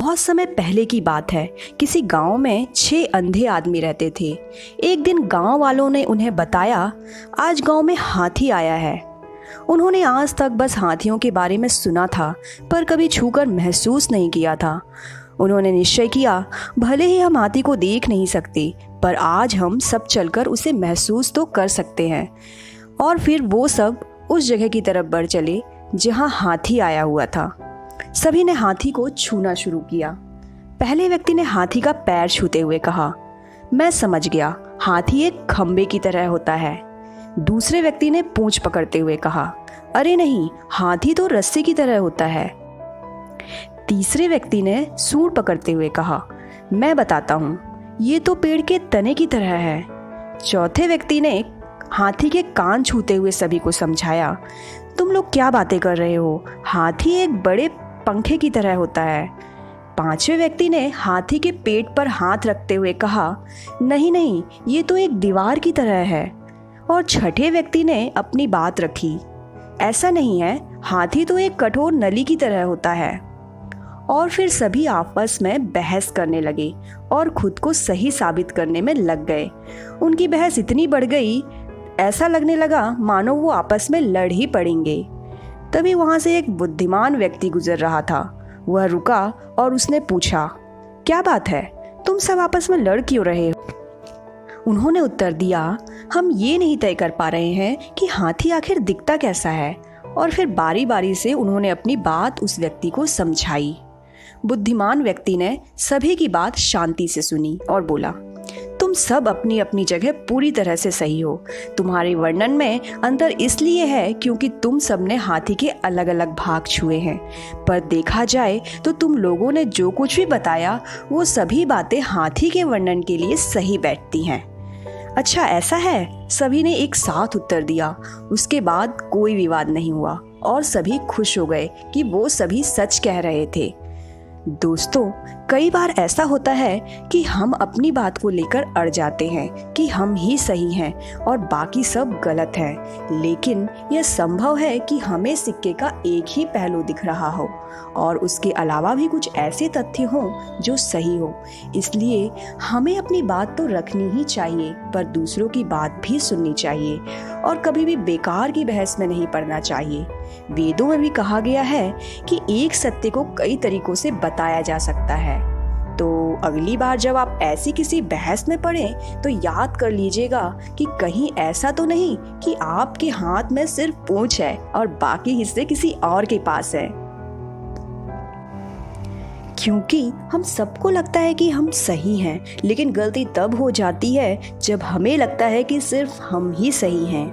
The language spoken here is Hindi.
बहुत समय पहले की बात है। किसी गांव में 6 अंधे आदमी रहते थे। एक दिन गांव वालों ने उन्हें बताया, आज गांव में हाथी आया है। उन्होंने आज तक बस हाथियों के बारे में सुना था, पर कभी छूकर महसूस नहीं किया था। उन्होंने निश्चय किया, भले ही हम हाथी को देख नहीं सकते, पर आज हम सब चलकर उसे महसूस तो कर सकते हैं। और फिर वो सब उस जगह की तरफ बढ़ चले जहां हाथी आया हुआ था। सभी ने हाथी को छूना शुरू किया। पहले व्यक्ति ने हाथी का पैर छूते हुए कहा, मैं समझ गया, हाथी एक खंबे की तरह होता है। दूसरे व्यक्ति ने पूंछ पकड़ते हुए कहा, अरे नहीं, हाथी तो रस्सी की तरह होता है। तीसरे व्यक्ति ने सूंड पकड़ते हुए कहा, मैं बताता हूँ, ये तो पेड़ के तने की तरह है। चौथे व्यक्ति ने हाथी के कान छूते हुए सभी को समझाया, तुम लोग क्या बातें कर रहे हो, हाथी एक बड़े पंखे की तरह होता है। पांचवें व्यक्ति ने हाथी के पेट पर हाथ रखते हुए कहा, नहीं नहीं, ये तो एक दीवार की तरह है। और छठे व्यक्ति ने अपनी बात रखी, ऐसा नहीं है, हाथी तो एक कठोर नली की तरह होता है। और फिर सभी आपस में बहस करने लगे और खुद को सही साबित करने में लग गए। उनकी बहस इतनी बढ़ गई, ऐसा लगने लगा मानो वो आपस में लड़ ही पड़ेंगे। तभी वहां से एक बुद्धिमान व्यक्ति गुजर रहा था। वह रुका और उसने पूछा, क्या बात है, तुम सब आपस में लड़ क्यों रहे हो? उन्होंने उत्तर दिया, हम ये नहीं तय कर पा रहे हैं कि हाथी आखिर दिखता कैसा है। और फिर बारी बारी से उन्होंने अपनी बात उस व्यक्ति को समझाई। बुद्धिमान व्यक्ति ने सभी की बात शांति से सुनी और बोला, तुम सब अपनी अपनी जगह पूरी तरह से सही हो। तुम्हारे वर्णन में अंतर इसलिए है क्योंकि तुम सब ने हाथी के अलग अलग भाग छुए हैं, पर देखा जाए तो तुम लोगों ने जो कुछ भी बताया वो सभी बातें हाथी के वर्णन के लिए सही बैठती हैं। अच्छा ऐसा है, सभी ने एक साथ उत्तर दिया। उसके बाद कोई विवाद नहीं हुआ और सभी खुश हो गए कि वो सभी सच कह रहे थे। दोस्तों, कई बार ऐसा होता है कि हम अपनी बात को लेकर अड़ जाते हैं कि हम ही सही हैं और बाकी सब गलत हैं। लेकिन यह संभव है कि हमें सिक्के का एक ही पहलू दिख रहा हो और उसके अलावा भी कुछ ऐसे तथ्य हों जो सही हो। इसलिए हमें अपनी बात तो रखनी ही चाहिए, पर दूसरों की बात भी सुननी चाहिए और कभी भी बेकार की बहस में नहीं पड़ना चाहिए। वेदों में भी कहा गया है कि एक सत्य को कई तरीकों से बताया जा सकता है। तो अगली बार जब आप ऐसी किसी बहस में पड़ें तो याद कर लीजिएगा कि कहीं ऐसा तो नहीं कि आपके हाथ में सिर्फ पूंछ है और बाकी हिस्से किसी और के पास है। क्योंकि हम सबको लगता है कि हम सही हैं, लेकिन गलती तब हो जाती है जब हमें लगता है कि सिर्फ हम ही सही हैं।